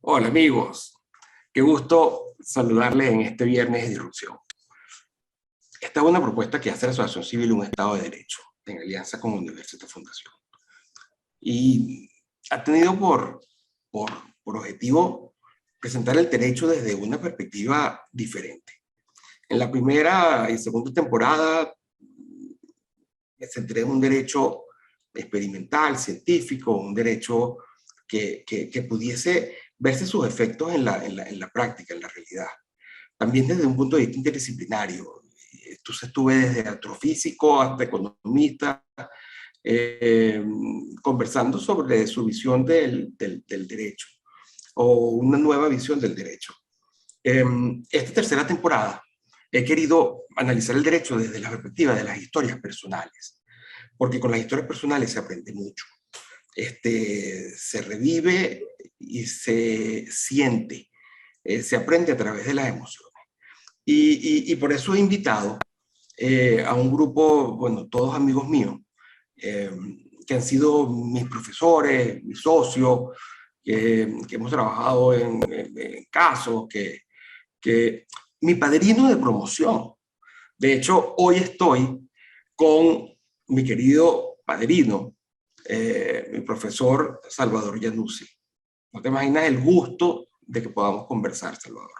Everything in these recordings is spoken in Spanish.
Hola amigos, qué gusto saludarles en este viernes de Disrupción. Esta es una propuesta que hace la Asociación Civil Un Estado de Derecho, en alianza con Universitas Fundación. Y ha tenido por, por objetivo presentar el derecho desde una perspectiva diferente. En la primera y segunda temporada me centré en un derecho experimental, científico, un derecho que pudiese verse sus efectos en la práctica, en la realidad. También desde un punto de vista interdisciplinario. Entonces estuve desde astrofísico hasta economista, eh, conversando sobre su visión del derecho o una nueva visión del derecho. Esta tercera temporada he querido analizar el derecho desde la perspectiva de las historias personales, porque con las historias personales se aprende mucho. Se revive y se siente, se aprende a través de las emociones. Y por eso he invitado a un grupo, bueno, todos amigos míos, eh, que han sido mis profesores, mis socios, que hemos trabajado en casos, que mi padrino de promoción. De hecho, hoy estoy con mi querido padrino, mi profesor Salvador Januzzi. No te imaginas el gusto de que podamos conversar, Salvador.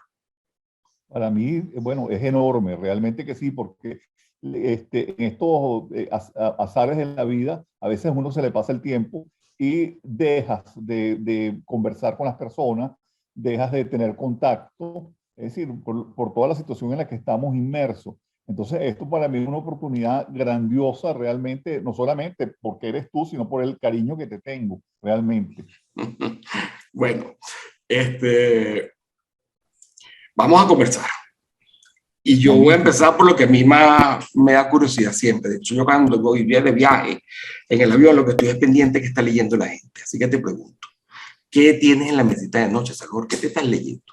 Para mí, bueno, es enorme, realmente que sí, porque en estos azares de la vida, a veces uno se le pasa el tiempo y dejas de conversar con las personas, dejas de tener contacto, es decir, por toda la situación en la que estamos inmersos. Entonces, esto para mí es una oportunidad grandiosa realmente, no solamente porque eres tú, sino por el cariño que te tengo, realmente. Bueno, vamos a conversar. Y yo voy a Magnífico. empezar por lo que a mí más me da curiosidad siempre. De hecho, yo cuando voy de viaje en el avión, lo que estoy es pendiente que está leyendo la gente. Así que te pregunto, ¿qué tienes en la mesita de noche, Salvador? ¿Qué te estás leyendo?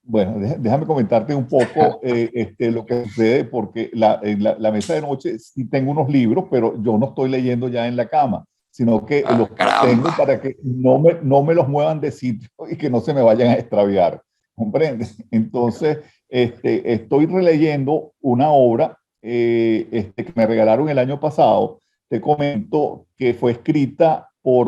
Bueno, déjame comentarte un poco lo que sucede, porque en la mesa de noche sí tengo unos libros, pero yo no estoy leyendo ya en la cama, sino que Ah, los caramba. tengo para que no me los muevan de sitio y que no se me vayan a extraviar. ¿Comprendes? Entonces, estoy releyendo una obra que me regalaron el año pasado. Te comento que fue escrita por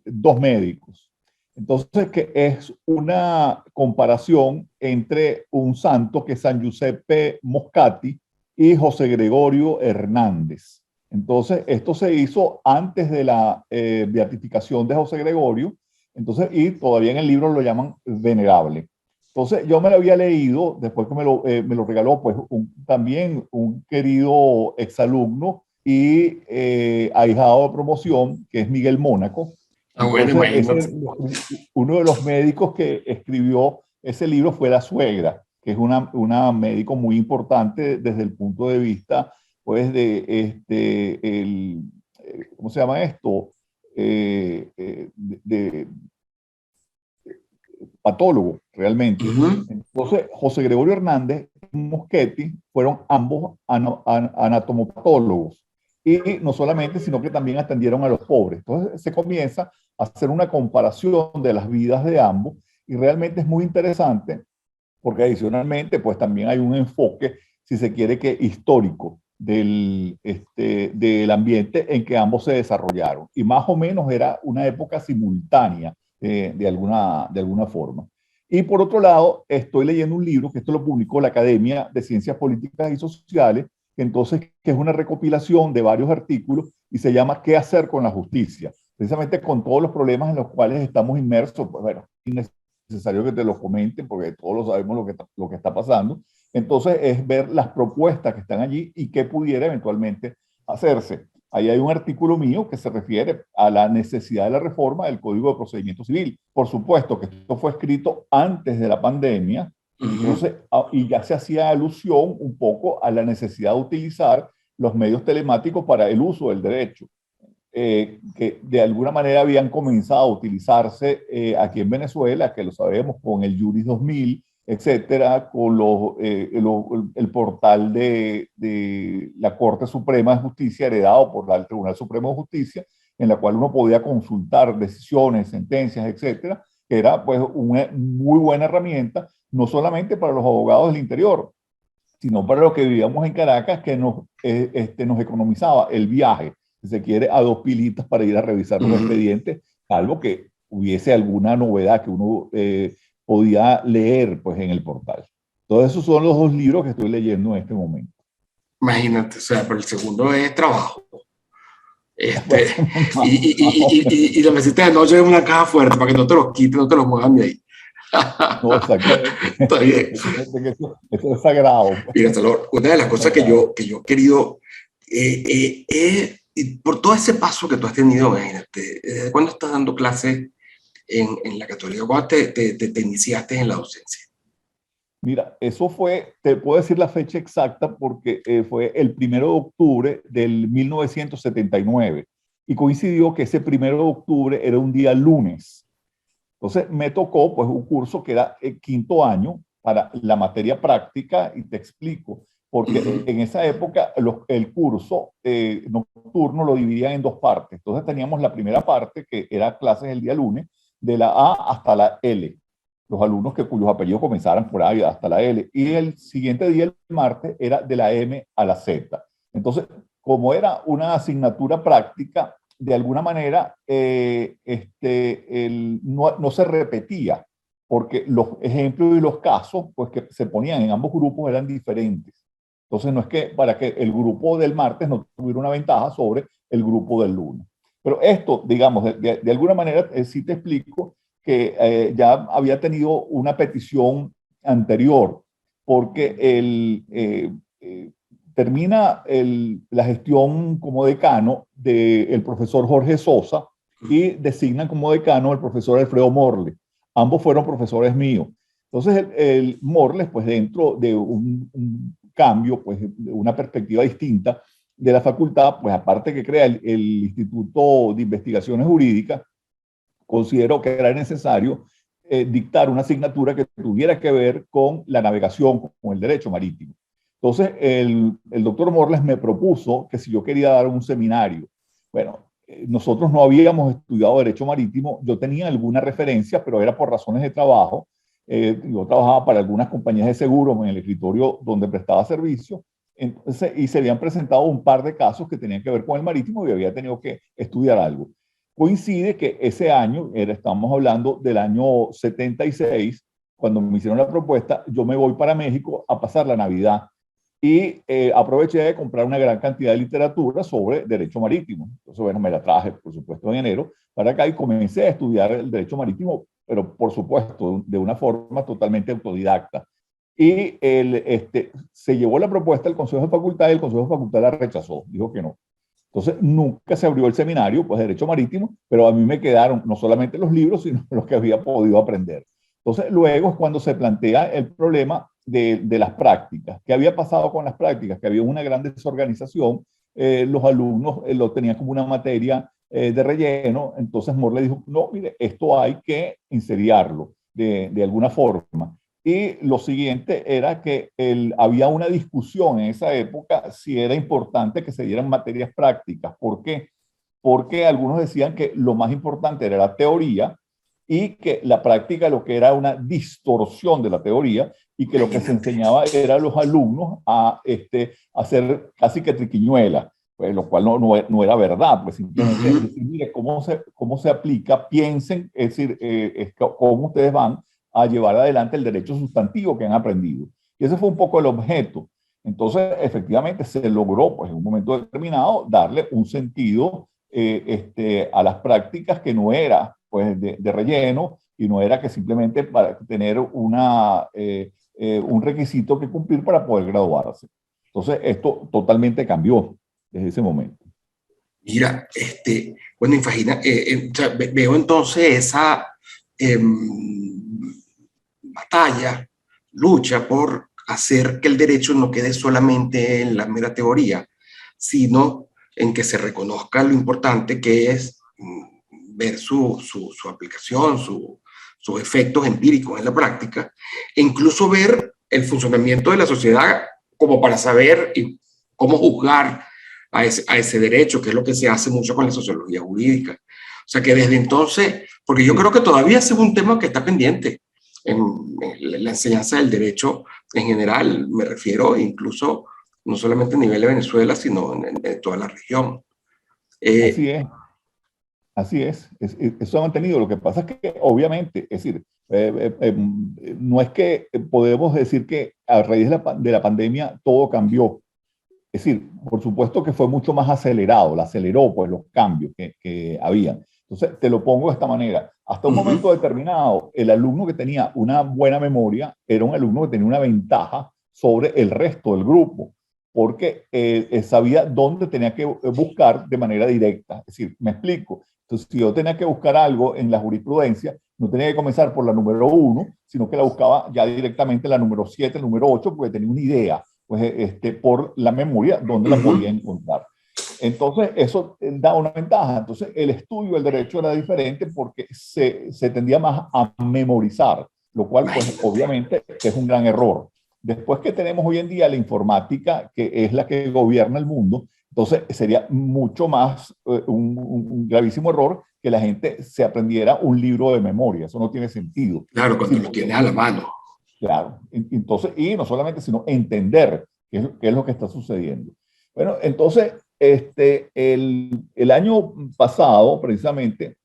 dos médicos. Entonces, que es una comparación entre un santo que es San Giuseppe Moscati y José Gregorio Hernández. Entonces, esto se hizo antes de la beatificación de José Gregorio, entonces, y todavía en el libro lo llaman venerable. Entonces, yo me lo había leído, después que me lo regaló, pues también un querido exalumno y ahijado de promoción, que es Miguel Mónaco. Ah, bueno, Entonces, imagínate. uno de los médicos que escribió ese libro fue la suegra, que es una médico muy importante desde el punto de vista, pues, ¿cómo se llama esto? De patólogo, realmente. Entonces, José Gregorio Hernández y Moschetti fueron ambos anatomopatólogos. Y no solamente, sino que también atendieron a los pobres. Entonces, se comienza a hacer una comparación de las vidas de ambos y realmente es muy interesante porque adicionalmente, pues también hay un enfoque, si se quiere, que histórico del ambiente en que ambos se desarrollaron. Y más o menos era una época simultánea de alguna forma. Y por otro lado, estoy leyendo un libro, que esto lo publicó la Academia de Ciencias Políticas y Sociales, que es una recopilación de varios artículos y se llama ¿Qué hacer con la justicia? Precisamente con todos los problemas en los cuales estamos inmersos, pues bueno, es necesario que te los comenten porque todos lo sabemos lo que está pasando. Entonces es ver las propuestas que están allí y qué pudiera eventualmente hacerse. Ahí hay un artículo mío que se refiere a la necesidad de la reforma del Código de Procedimiento Civil. Por supuesto que esto fue escrito antes de la pandemia, entonces, y ya se hacía alusión un poco a la necesidad de utilizar los medios telemáticos para el uso del derecho. Que de alguna manera habían comenzado a utilizarse aquí en Venezuela, que lo sabemos con el Juris 2000, etcétera, con el portal de la Corte Suprema de Justicia heredado por el Tribunal Supremo de Justicia, en la cual uno podía consultar decisiones, sentencias, etcétera, que era pues una muy buena herramienta, no solamente para los abogados del interior, sino para los que vivíamos en Caracas, que nos economizaba el viaje, si se quiere, a 2 pilitas para ir a revisar los expedientes, salvo que hubiese alguna novedad que uno podía leer pues, en el portal. Todos esos son los 2 libros que estoy leyendo en este momento. Imagínate, o sea, pero el segundo es trabajo. Bueno, Y lo metiste de noche en una caja fuerte para que no te los quiten, no te los muevan de ahí. no, exactamente. Está bien. Eso es sagrado. Mira, Salvador, una de las cosas que yo he querido, y por todo ese paso que tú has tenido, imagínate, ¿desde cuándo estás dando clases en la Católica? ¿Cuándo te iniciaste en la docencia? Mira, eso fue, te puedo decir la fecha exacta porque fue el 1 de octubre del 1979 y coincidió que ese 1 de octubre era un día lunes. Entonces me tocó pues un curso que era el 5.º año para la materia práctica y te explico, porque en esa época el curso nocturno lo dividían en 2 partes. Entonces teníamos la primera parte que era clases el día lunes de la A hasta la L, los alumnos cuyos apellidos comenzaran por ahí hasta la L, y el siguiente día, el martes, era de la M a la Z. Entonces, como era una asignatura práctica, de alguna manera no se repetía, porque los ejemplos y los casos pues, que se ponían en ambos grupos eran diferentes. Entonces, no es que para que el grupo del martes no tuviera una ventaja sobre el grupo del lunes. Pero esto, digamos, de alguna manera, sí te explico que ya había tenido una petición anterior, porque termina la gestión como decano del profesor Jorge Sosa y designan como decano el profesor Alfredo Morles. Ambos fueron profesores míos. Entonces, el Morles, pues dentro de un cambio, pues de una perspectiva distinta de la facultad, pues aparte que crea el Instituto de Investigaciones Jurídicas, consideró que era necesario dictar una asignatura que tuviera que ver con la navegación, con el derecho marítimo. Entonces, el doctor Morles me propuso que si yo quería dar un seminario. Bueno, nosotros no habíamos estudiado derecho marítimo, yo tenía alguna referencia, pero era por razones de trabajo. Yo trabajaba para algunas compañías de seguros en el escritorio donde prestaba servicio, entonces, y se habían presentado un par de casos que tenían que ver con el marítimo y había tenido que estudiar algo. Coincide que ese año, estamos hablando del año 76, cuando me hicieron la propuesta, yo me voy para México a pasar la Navidad y aproveché de comprar una gran cantidad de literatura sobre derecho marítimo. Entonces, bueno, me la traje, por supuesto, en enero para acá y comencé a estudiar el derecho marítimo, pero por supuesto, de una forma totalmente autodidacta. Y se llevó la propuesta al Consejo de Facultad y el Consejo de Facultad la rechazó, dijo que no. Entonces, nunca se abrió el seminario, pues, de Derecho Marítimo, pero a mí me quedaron no solamente los libros, sino los que había podido aprender. Entonces, luego es cuando se plantea el problema de las prácticas. ¿Qué había pasado con las prácticas? Que había una gran desorganización, los alumnos lo tenían como una materia de relleno, entonces Morles dijo, no, mire, esto hay que inserirlo de alguna forma. Y lo siguiente era que había una discusión en esa época si era importante que se dieran materias prácticas. ¿Por qué? Porque algunos decían que lo más importante era la teoría y que la práctica lo que era una distorsión de la teoría y que lo que se enseñaba era a los alumnos a hacer casi que triquiñuela, pues, lo cual no era verdad, pues simplemente decir, mire, cómo se aplica, piensen, es decir, cómo ustedes van a llevar adelante el derecho sustantivo que han aprendido. Y ese fue un poco el objeto. Entonces, efectivamente, se logró, pues, en un momento determinado, darle un sentido a las prácticas que no era, pues, de relleno y no era que simplemente para tener un requisito que cumplir para poder graduarse. Entonces, esto totalmente cambió desde ese momento. Mira, bueno, imagina, o sea, veo entonces esa batalla, lucha por hacer que el derecho no quede solamente en la mera teoría, sino en que se reconozca lo importante que es ver su aplicación, sus efectos empíricos en la práctica, e incluso ver el funcionamiento de la sociedad como para saber cómo juzgar a ese derecho, que es lo que se hace mucho con la sociología jurídica. sea que desde entonces, porque yo creo que todavía ese es un tema que está pendiente en la enseñanza del derecho en general, me refiero incluso no solamente a nivel de Venezuela, sino en toda la región. Así es. Así eso se ha mantenido. Lo que pasa es que, obviamente, es decir, no es que podemos decir que a raíz de la pandemia todo cambió. Es decir, por supuesto que fue mucho más acelerado, la aceleró pues los cambios que había. Entonces, te lo pongo de esta manera. Hasta un momento determinado, el alumno que tenía una buena memoria era un alumno que tenía una ventaja sobre el resto del grupo, porque sabía dónde tenía que buscar de manera directa. Es decir, me explico. Entonces, si yo tenía que buscar algo en la jurisprudencia, no tenía que comenzar por la número 1, sino que la buscaba ya directamente la número 7, el número 8, porque tenía una idea, pues, por la memoria, dónde la podía encontrar. Entonces, eso da una ventaja. Entonces, el estudio del derecho era diferente porque se tendía más a memorizar, lo cual, pues, obviamente, es un gran error. Después que tenemos hoy en día la informática, que es la que gobierna el mundo, entonces sería mucho más un gravísimo error que la gente se aprendiera un libro de memoria. Eso no tiene sentido. Claro, cuando lo tienes a la mano. Claro. Entonces, y no solamente, sino entender qué es lo que está sucediendo. Bueno, entonces, el año pasado, precisamente,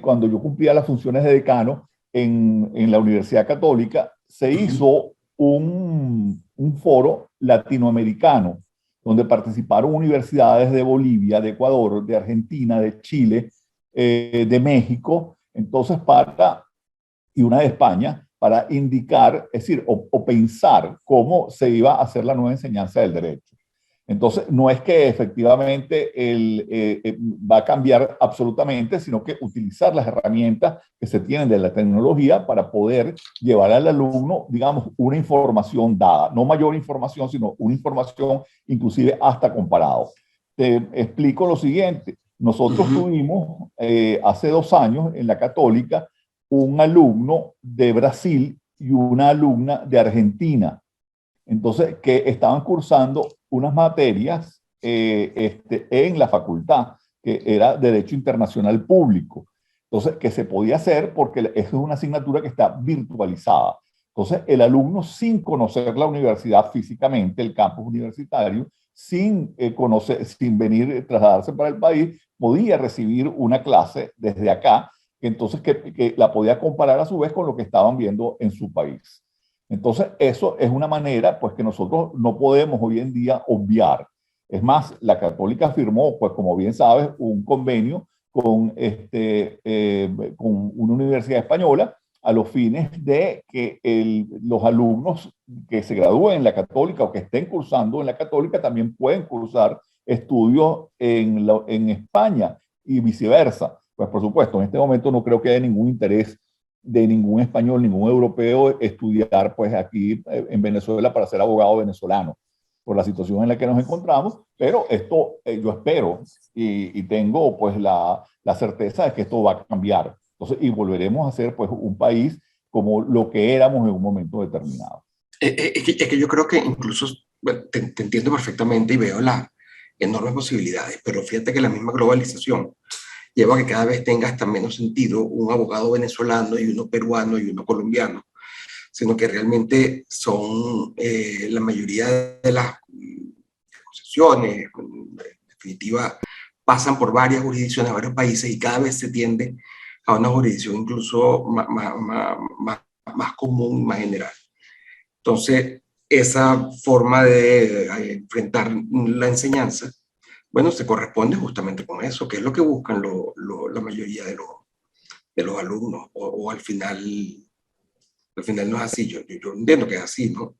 cuando yo cumplía las funciones de decano en la Universidad Católica, se hizo un foro latinoamericano donde participaron universidades de Bolivia, de Ecuador, de Argentina, de Chile, de México, entonces y una de España, para indicar, es decir, o pensar cómo se iba a hacer la nueva enseñanza del derecho. Entonces, no es que efectivamente va a cambiar absolutamente, sino que utilizar las herramientas que se tienen de la tecnología para poder llevar al alumno, digamos, una información dada, no mayor información, sino una información inclusive hasta comparado. Te explico lo siguiente. Nosotros tuvimos hace 2 años en la Católica un alumno de Brasil y una alumna de Argentina. Entonces, que estaban cursando unas materias en la facultad, que era Derecho Internacional Público. Entonces, que se podía hacer porque es una asignatura que está virtualizada. Entonces, el alumno, sin conocer la universidad físicamente, el campus universitario, sin sin venir, trasladarse para el país, podía recibir una clase desde acá, entonces que la podía comparar a su vez con lo que estaban viendo en su país. Entonces, eso es una manera, pues, que nosotros no podemos hoy en día obviar. Es más, la Católica firmó, pues, como bien sabes, un convenio con una universidad española a los fines de que los alumnos que se gradúen en la Católica o que estén cursando en la Católica también pueden cursar estudios en España y viceversa. Pues, por supuesto, en este momento no creo que haya ningún interés de ningún español, ningún europeo estudiar pues aquí en Venezuela para ser abogado venezolano por la situación en la que nos encontramos, pero esto yo espero y tengo pues la certeza de que esto va a cambiar. Entonces, y volveremos a ser pues un país como lo que éramos en un momento determinado. Es que yo creo que incluso, bueno, te entiendo perfectamente y veo las enormes posibilidades, pero fíjate que la misma globalización lleva a que cada vez tenga hasta menos sentido un abogado venezolano y uno peruano y uno colombiano, sino que realmente son la mayoría de las negociaciones, en definitiva, pasan por varias jurisdicciones, varios países y cada vez se tiende a una jurisdicción incluso más común, más general. Entonces, esa forma de enfrentar la enseñanza, bueno, se corresponde justamente con eso, que es lo que buscan la mayoría de los alumnos, o al final no es así, yo entiendo que es así, ¿no?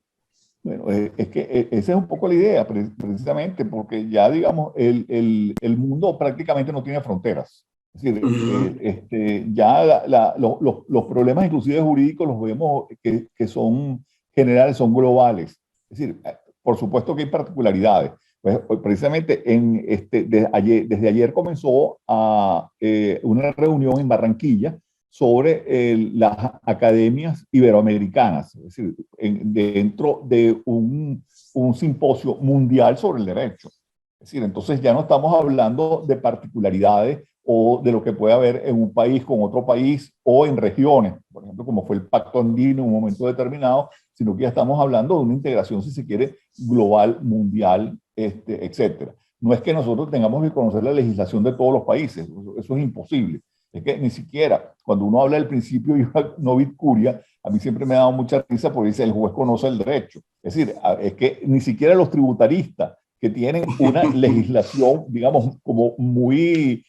Bueno, es que esa es un poco la idea, precisamente, porque ya, digamos, el mundo prácticamente no tiene fronteras. Es decir, ya los problemas inclusive jurídicos los vemos que son generales, son globales. Es decir, por supuesto que hay particularidades. Pues, precisamente desde ayer comenzó una reunión en Barranquilla sobre las academias iberoamericanas, es decir, dentro de un simposio mundial sobre el derecho. Es decir, entonces ya no estamos hablando de particularidades o de lo que puede haber en un país con otro país o en regiones, por ejemplo, como fue el Pacto Andino en un momento determinado, sino que ya estamos hablando de una integración, si se quiere, global, mundial, etcétera. No es que nosotros tengamos que conocer la legislación de todos los países, eso es imposible. Es que ni siquiera, cuando uno habla del principio no vid curia, a mí siempre me ha dado mucha risa porque dice el juez conoce el derecho. Es decir, es que ni siquiera los tributaristas que tienen una legislación, digamos, como muy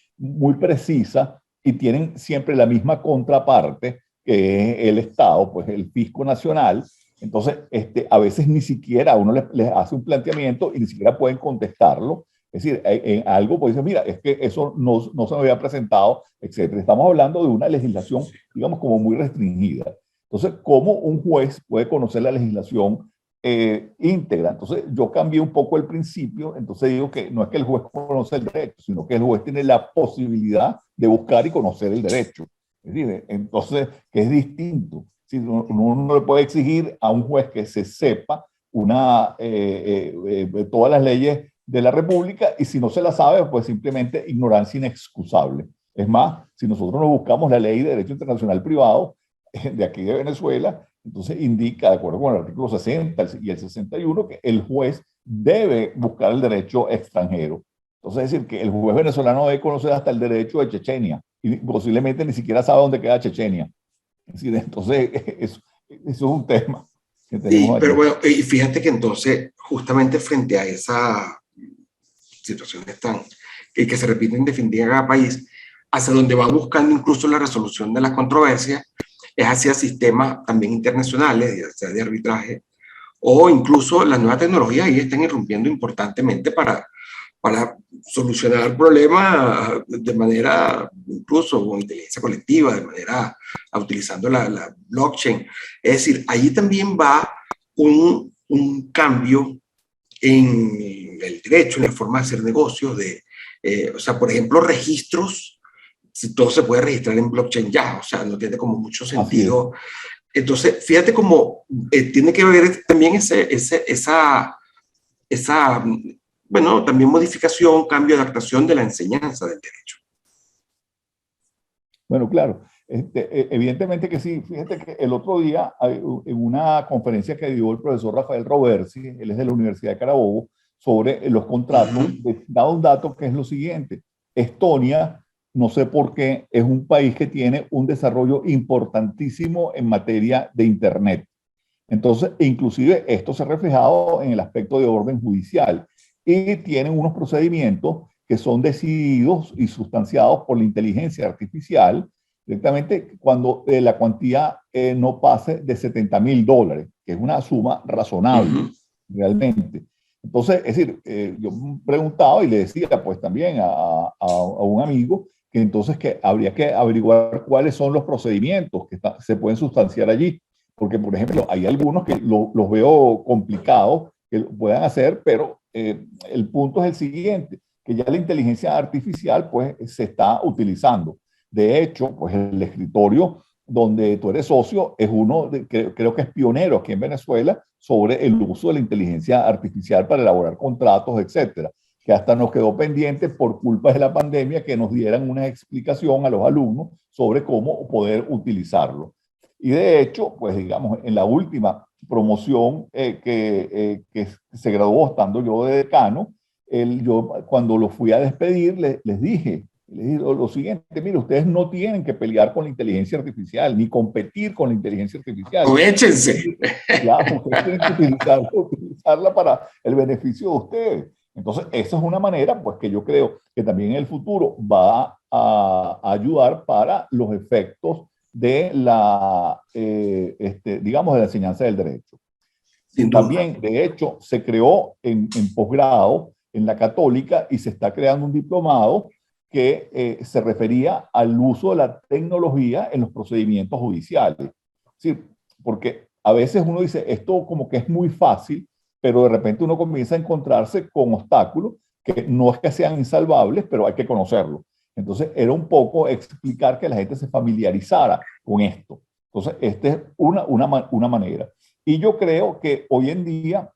precisa y tienen siempre la misma contraparte, que es el Estado, pues el fisco nacional. Entonces, a veces ni siquiera uno les hace un planteamiento y ni siquiera pueden contestarlo. Es decir, en algo pues dice, mira, es que eso no se me había presentado, etcétera. Estamos hablando de una legislación, digamos, como muy restringida. Entonces, ¿cómo un juez puede conocer la legislación íntegra? Entonces, yo cambié un poco el principio, entonces digo que no es que el juez conoce el derecho, sino que el juez tiene la posibilidad de buscar y conocer el derecho. Es decir, entonces, que es distinto. Si uno no le puede exigir a un juez que se sepa todas las leyes de la República, y si no se la sabe, pues simplemente ignorancia inexcusable. Es más, si nosotros nos buscamos la ley de derecho internacional privado de aquí de Venezuela, entonces indica, de acuerdo con el artículo 60 y el 61, que el juez debe buscar el derecho extranjero. Entonces, es decir, que el juez venezolano debe conocer hasta el derecho de Chechenia, y posiblemente ni siquiera sabe dónde queda Chechenia. Es decir, entonces, eso es un tema que tenemos Sí, allí. pero bueno, y fíjate que entonces, justamente frente a esa situaciones que se repiten en definitiva en cada país, hacia donde va buscando incluso la resolución de las controversias, es hacia sistemas también internacionales, ya sea de arbitraje, o incluso las nuevas tecnologías ahí están irrumpiendo importantemente para solucionar problemas de manera, incluso con inteligencia colectiva, de manera, utilizando la blockchain. Es decir, allí también va un cambio en el derecho, en la forma de hacer negocios, o sea, por ejemplo, registros, si todo se puede registrar en blockchain ya, o sea, no tiene como mucho Así es. sentido. Entonces, fíjate cómo tiene que ver también esa, bueno, también modificación, cambio, adaptación de la enseñanza del derecho. Bueno, claro, evidentemente que sí. Fíjate que el otro día, en una conferencia que dio el profesor Rafael Roversi, él es de la Universidad de Carabobo, sobre los contratos, daba un dato que es lo siguiente. Estonia, no sé por qué, es un país que tiene un desarrollo importantísimo en materia de Internet. Entonces, inclusive esto se ha reflejado en el aspecto de orden judicial y tienen unos procedimientos que son decididos y sustanciados por la inteligencia artificial directamente cuando la cuantía no pase de $70,000, que es una suma razonable realmente. Entonces, es decir, yo preguntaba y le decía pues también a un amigo que entonces que habría que averiguar cuáles son los procedimientos que se pueden sustanciar allí. Porque, por ejemplo, hay algunos que los veo complicados que lo puedan hacer, pero el punto es el siguiente, que ya la inteligencia artificial pues se está utilizando. De hecho, pues el escritorio donde tú eres socio es creo que es pionero aquí en Venezuela sobre el uso de la inteligencia artificial para elaborar contratos, etcétera, que hasta nos quedó pendiente por culpa de la pandemia que nos dieran una explicación a los alumnos sobre cómo poder utilizarlo. Y de hecho, pues digamos, en la última promoción que se graduó estando yo de decano, yo cuando lo fui a despedir les dije lo siguiente, mire, ustedes no tienen que pelear con la inteligencia artificial, ni competir con la inteligencia artificial. Aprovéchense. Claro, ustedes tienen que utilizarla para el beneficio de ustedes. Entonces, esa es una manera, pues, que yo creo que también en el futuro va a ayudar para los efectos de digamos, de la enseñanza del derecho. Sin duda. También, de hecho, se creó en posgrado en la Católica y se está creando un diplomado que se refería al uso de la tecnología en los procedimientos judiciales. Sí, porque a veces uno dice, esto como que es muy fácil, pero de repente uno comienza a encontrarse con obstáculos que no es que sean insalvables, pero hay que conocerlo. Entonces, era un poco explicar que la gente se familiarizara con esto. Entonces, esta es una manera. Y yo creo que hoy en día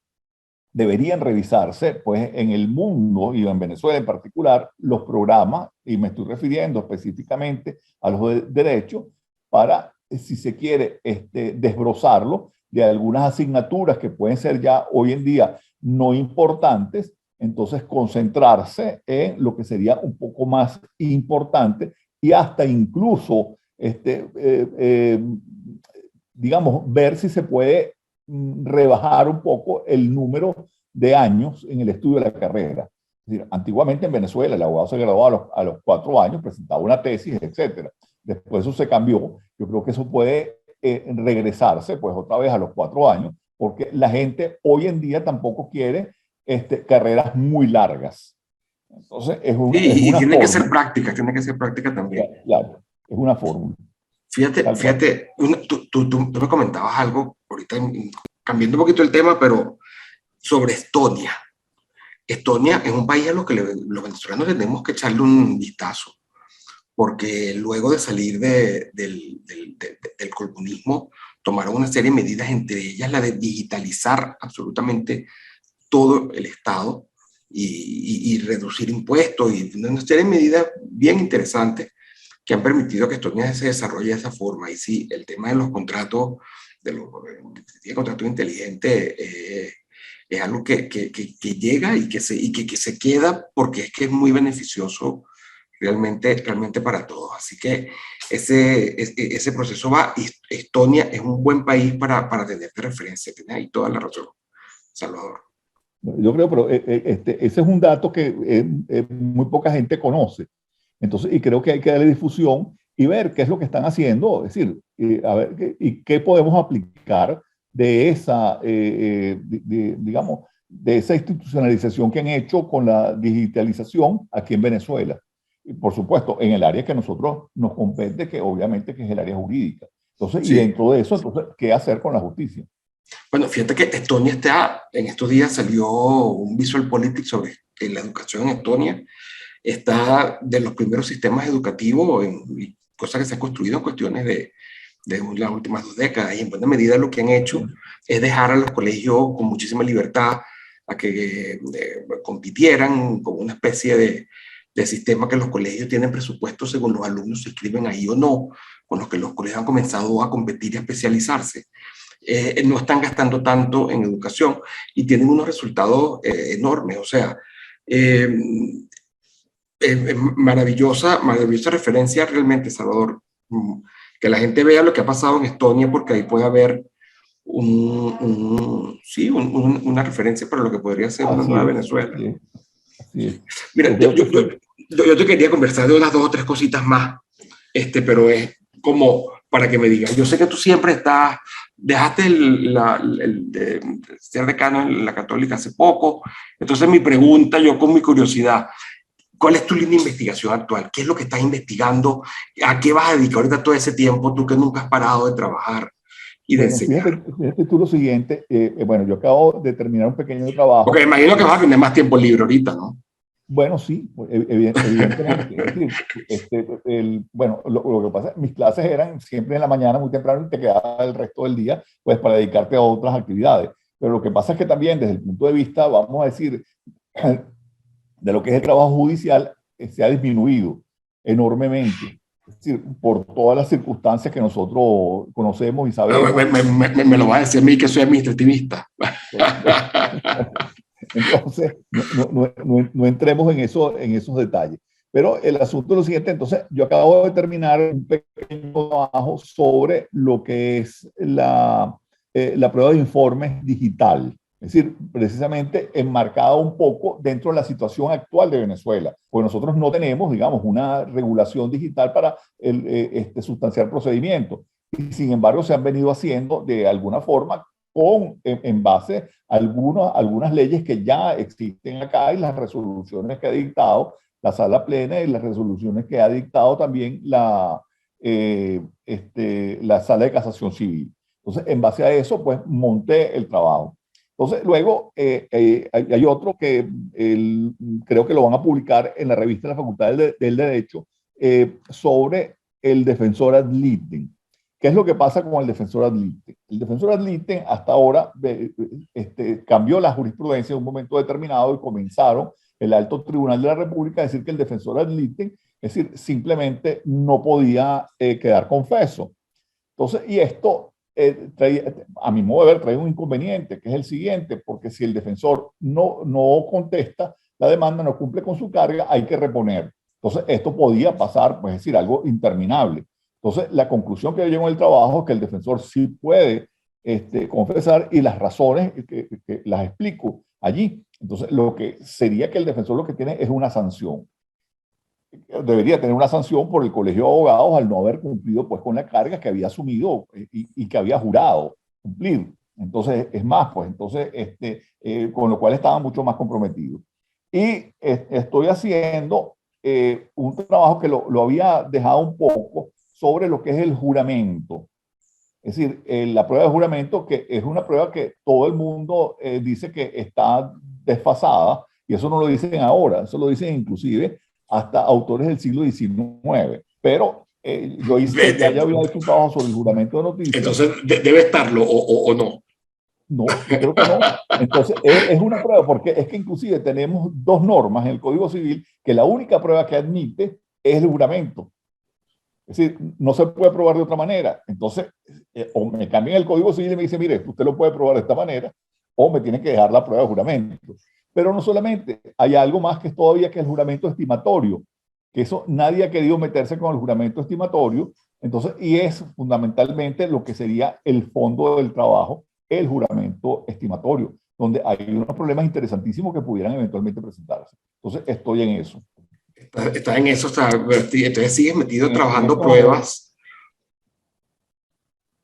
deberían revisarse, pues en el mundo y en Venezuela en particular, los programas, y me estoy refiriendo específicamente a los de derecho, para, si se quiere, desbrozarlo de algunas asignaturas que pueden ser ya hoy en día no importantes, entonces concentrarse en lo que sería un poco más importante y hasta incluso, digamos, ver si se puede rebajar un poco el número de años en el estudio de la carrera. Es decir, antiguamente en Venezuela el abogado se graduaba a los 4 años, presentaba una tesis, etcétera. Después eso se cambió. Yo creo que eso puede regresarse pues otra vez a los 4 años, porque la gente hoy en día tampoco quiere carreras muy largas. Entonces es Y una tiene que fórmula. ser práctica, tiene que ser práctica también. Claro, es una fórmula. Fíjate, tú me comentabas algo ahorita, cambiando un poquito el tema, pero sobre Estonia. Estonia es un país a lo que los venezolanos tenemos que echarle un vistazo, porque luego de salir del comunismo, tomaron una serie de medidas, entre ellas la de digitalizar absolutamente todo el Estado y reducir impuestos, y una serie de medidas bien interesantes que han permitido que Estonia se desarrolle de esa forma. Y sí, el tema de los contratos, de contratos inteligentes, es algo que llega y que se queda, porque es que es muy beneficioso realmente para todos. Así que ese proceso va, y Estonia es un buen país para tener de referencia. Tienes ahí toda la razón, Salvador. Yo creo, pero ese es un dato que muy poca gente conoce. Entonces, y creo que hay que darle difusión y ver qué es lo que están haciendo, es decir, a ver y qué podemos aplicar de esa, digamos, de esa institucionalización que han hecho con la digitalización aquí en Venezuela. Y por supuesto, en el área que a nosotros nos compete, que obviamente que es el área jurídica. Entonces, y Sí. dentro de eso, entonces, ¿qué hacer con la justicia? Bueno, fíjate que Estonia en estos días salió un Visual Politics sobre la educación en Estonia. Está de los primeros sistemas educativos, cosas que se han construido en cuestiones de las últimas 2 décadas, y en buena medida lo que han hecho es dejar a los colegios con muchísima libertad a que compitieran con una especie de sistema, que los colegios tienen presupuestos según los alumnos se inscriben ahí o no, con los que los colegios han comenzado a competir y a especializarse. No están gastando tanto en educación y tienen unos resultados enormes. O sea, maravillosa referencia realmente, Salvador. Que la gente vea lo que ha pasado en Estonia, porque ahí puede haber una referencia para lo que podría ser una nueva Venezuela. Así es, así es. Mira, yo te quería conversar de unas 2 o 3 cositas más, pero es como para que me digas. Yo sé que tú siempre dejaste de ser decano en la Católica hace poco, entonces mi pregunta, yo con mi curiosidad, ¿cuál es tu línea de investigación actual? ¿Qué es lo que estás investigando? ¿A qué vas a dedicar ahorita todo ese tiempo, tú que nunca has parado de trabajar y de enseñar? Fíjate tú lo siguiente, bueno, yo acabo de terminar un pequeño trabajo. Porque me imagino que vas a tener más tiempo libre ahorita, ¿no? Bueno, sí, evidentemente. Es decir, bueno, lo que pasa, mis clases eran siempre en la mañana muy temprano y te quedaba el resto del día pues para dedicarte a otras actividades. Pero lo que pasa es que también desde el punto de vista, vamos a decir, de lo que es el trabajo judicial, se ha disminuido enormemente. Es decir, por todas las circunstancias que nosotros conocemos y sabemos. Me lo va a decir a mí, que soy administrativista. Entonces, no entremos en esos detalles. Pero el asunto es lo siguiente. Entonces, yo acabo de terminar un pequeño trabajo sobre lo que es la prueba de informes digital. Es decir, precisamente enmarcado un poco dentro de la situación actual de Venezuela, porque nosotros no tenemos, digamos, una regulación digital para sustanciar procedimientos. Y sin embargo, se han venido haciendo de alguna forma en base a algunas leyes que ya existen acá y las resoluciones que ha dictado la Sala Plena y las resoluciones que ha dictado también la Sala de Casación Civil. Entonces, en base a eso, pues monté el trabajo. Entonces, luego hay otro que creo que lo van a publicar en la revista de la Facultad del Derecho sobre el defensor ad litem. ¿Qué es lo que pasa con el defensor ad litem? el defensor ad litem hasta ahora cambió la jurisprudencia en un momento determinado y comenzaron el Alto Tribunal de la República a decir que el defensor ad litem, es decir, simplemente no podía quedar confeso. Entonces, y esto a mi modo de ver, trae un inconveniente, que es el siguiente, porque si el defensor no contesta la demanda, no cumple con su carga, hay que reponer. Entonces, esto podía pasar, pues es decir, algo interminable. Entonces, la conclusión que yo llevo en el trabajo es que el defensor sí puede confesar y las razones que las explico allí. Entonces, lo que sería que el defensor lo que tiene es una sanción. Debería tener una sanción por el Colegio de Abogados al no haber cumplido pues con la carga que había asumido y que había jurado cumplir. Entonces, es más, pues entonces, con lo cual estaba mucho más comprometido. Y estoy haciendo un trabajo que lo había dejado un poco sobre lo que es el juramento. Es decir, la prueba de juramento, que es una prueba que todo el mundo dice que está desfasada, y eso no lo dicen ahora, eso lo dicen inclusive hasta autores del siglo XIX. Pero yo ya había hecho un trabajo sobre el juramento de noticias. Entonces, ¿debe estarlo o no? No, yo creo que no. Entonces, es una prueba, porque es que inclusive tenemos dos normas en el Código Civil que la única prueba que admite es el juramento. Es decir, no se puede probar de otra manera. Entonces, o me cambian el Código Civil y me dicen, mire, usted lo puede probar de esta manera, o me tienen que dejar la prueba de juramento. Pero no solamente, hay algo más que es todavía que el juramento estimatorio, que eso nadie ha querido meterse con el juramento estimatorio. Entonces, y es fundamentalmente lo que sería el fondo del trabajo, el juramento estimatorio, donde hay unos problemas interesantísimos que pudieran eventualmente presentarse. Entonces, estoy en eso. Está en eso, entonces sigues metido trabajando pruebas.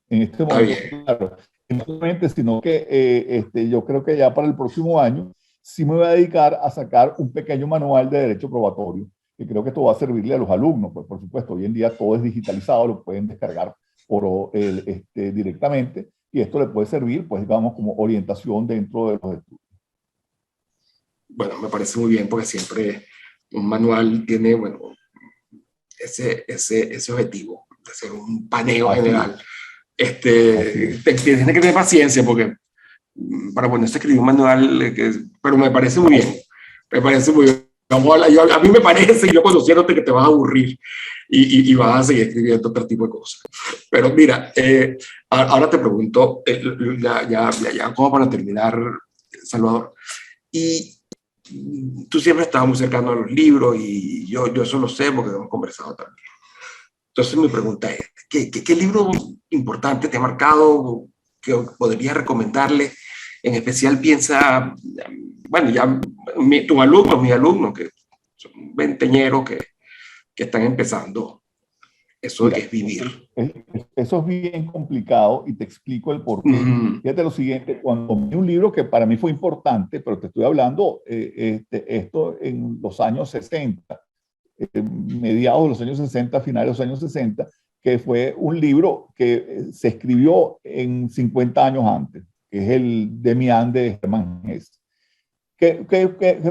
En este momento, claro, no solamente, sino que yo creo que ya para el próximo año sí me voy a dedicar a sacar un pequeño manual de derecho probatorio, que creo que esto va a servirle a los alumnos, pues por supuesto, hoy en día todo es digitalizado, lo pueden descargar directamente, y esto le puede servir, pues digamos, como orientación dentro de los estudios. Bueno, me parece muy bien, porque siempre un manual tiene, bueno, ese objetivo de hacer un paneo general. Tiene que tener paciencia, porque para ponerse a escribir un manual, pero me parece muy bien. Me parece muy bien. A mí me parece, yo conociéndote, que te vas a aburrir y vas a seguir escribiendo otro tipo de cosas. Pero mira, ahora te pregunto, ya como para terminar, Salvador, y tú siempre estabas muy cercano a los libros, y yo eso lo sé porque hemos conversado también. Entonces mi pregunta es, ¿qué libro importante te ha marcado que podrías recomendarle? En especial piensa, bueno, ya tus alumnos, mis alumnos, que son veinteñeros que están empezando. Eso es vivir. Eso es bien complicado y te explico el por qué. Fíjate lo siguiente, cuando vi un libro que para mí fue importante, pero te estoy hablando esto en los años 60, mediados de los años 60, finales de los años 60, que fue un libro que se escribió en 50 años antes, que es el Demián de Hermann Hesse. ¿Qué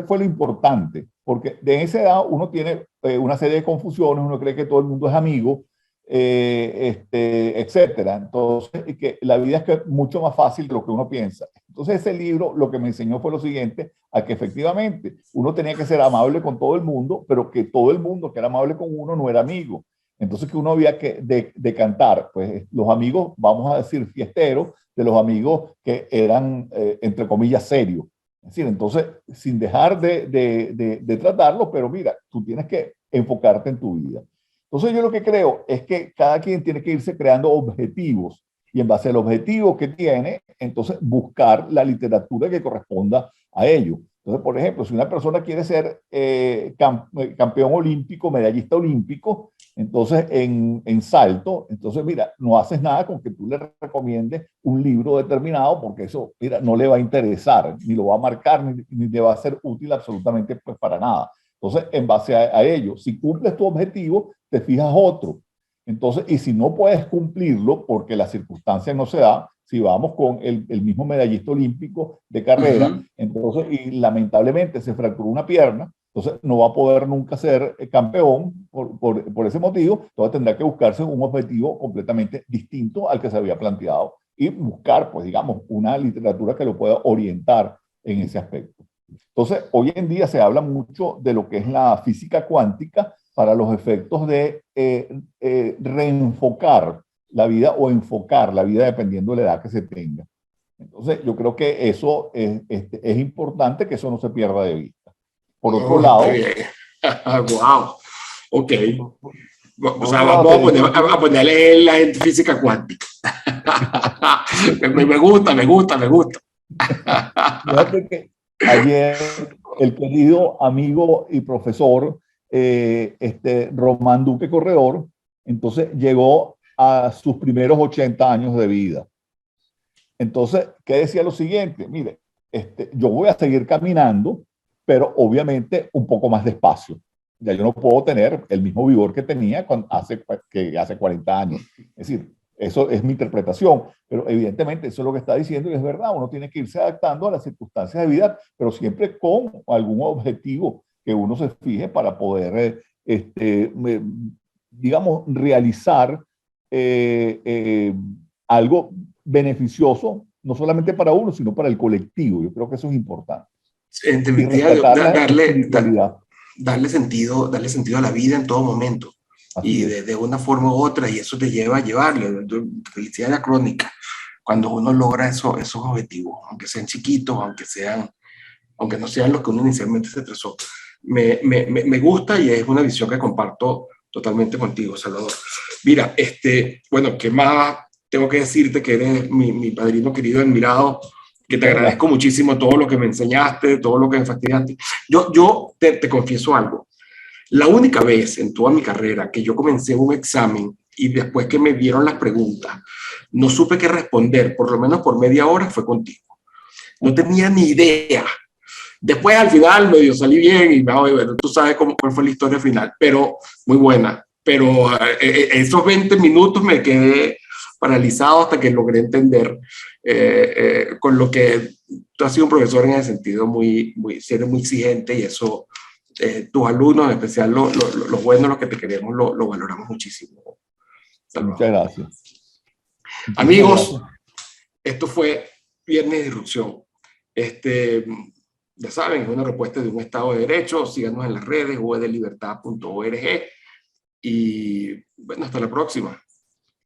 fue lo importante? Porque de esa edad uno tiene una serie de confusiones, uno cree que todo el mundo es amigo, etcétera. Entonces, y que la vida es mucho más fácil de lo que uno piensa. Entonces, ese libro lo que me enseñó fue lo siguiente, a que efectivamente uno tenía que ser amable con todo el mundo, pero que todo el mundo que era amable con uno no era amigo. Entonces, que uno había que decantar, pues los amigos, vamos a decir, fiesteros, de los amigos que eran, entre comillas, serios. Es decir, entonces, sin dejar de tratarlo, pero mira, tú tienes que enfocarte en tu vida. Entonces, yo lo que creo es que cada quien tiene que irse creando objetivos, y en base al objetivo que tiene, entonces buscar la literatura que corresponda a ello. Entonces, por ejemplo, si una persona quiere ser campeón olímpico, medallista olímpico, entonces en salto, entonces mira, no haces nada con que tú le recomiendes un libro determinado, porque eso, mira, no le va a interesar, ni lo va a marcar, ni le va a ser útil absolutamente pues para nada. Entonces, en base a ello, si cumples tu objetivo, te fijas otro. Entonces, y si no puedes cumplirlo porque las circunstancias no se dan, si vamos con el mismo medallista olímpico de carrera, entonces, y lamentablemente se fracturó una pierna, entonces no va a poder nunca ser campeón por ese motivo, entonces tendrá que buscarse un objetivo completamente distinto al que se había planteado y buscar, pues digamos, una literatura que lo pueda orientar en ese aspecto. Entonces, hoy en día se habla mucho de lo que es la física cuántica para los efectos de reenfocar la vida o enfocar la vida dependiendo de la edad que se tenga. Entonces, yo creo que eso es importante, que eso no se pierda de vista. Por otro Oh, está lay, bien. Wow. Ok. O por sea, otro lado, vamos a ponerle la física cuántica. Me gusta, me gusta, me gusta. fíjate que ayer el querido amigo y profesor Román Duque Corredor, entonces llegó a sus primeros 80 años de vida. Entonces, ¿qué decía lo siguiente? Mire, yo voy a seguir caminando, pero obviamente un poco más despacio. Ya yo no puedo tener el mismo vigor que tenía hace 40 años. Es decir, eso es mi interpretación, pero evidentemente eso es lo que está diciendo y es verdad, uno tiene que irse adaptando a las circunstancias de vida, pero siempre con algún objetivo que uno se fije para poder, digamos, realizar algo beneficioso, no solamente para uno, sino para el colectivo. Yo creo que eso es importante. En Y definitiva, rescatar la espiritualidad. darle sentido a la vida en todo momento. Así Y es. de una forma u otra, y eso te lleva a llevarle. Felicidad anacrónica. Cuando uno logra esos objetivos, aunque sean chiquitos, aunque no sean los que uno inicialmente se trazó. Me gusta y es una visión que comparto totalmente contigo, Salvador. Mira, bueno, ¿qué más tengo que decirte? Que eres mi padrino querido, admirado, que te Muchas agradezco gracias. muchísimo todo lo que me enseñaste, todo lo que me fastidiaste. Yo te confieso algo. La única vez en toda mi carrera que yo comencé un examen y después que me dieron las preguntas, no supe qué responder, por lo menos por media hora, fue contigo. No tenía ni idea. Después al final medio salí bien y bueno, tú sabes cuál fue la historia final, pero muy buena. Pero esos 20 minutos me quedé paralizado hasta que logré entender con lo que tú has sido un profesor en ese sentido si eres muy exigente y eso, tus alumnos, en especial los buenos, los que te queremos, lo valoramos muchísimo. Muchas Salvador. gracias. Muchísimas Amigos, gracias. esto fue Viernes de Disrupción. Ya saben, es una propuesta de un Estado de Derecho. Síganos en las redes, www.libertad.org. Y bueno, hasta la próxima.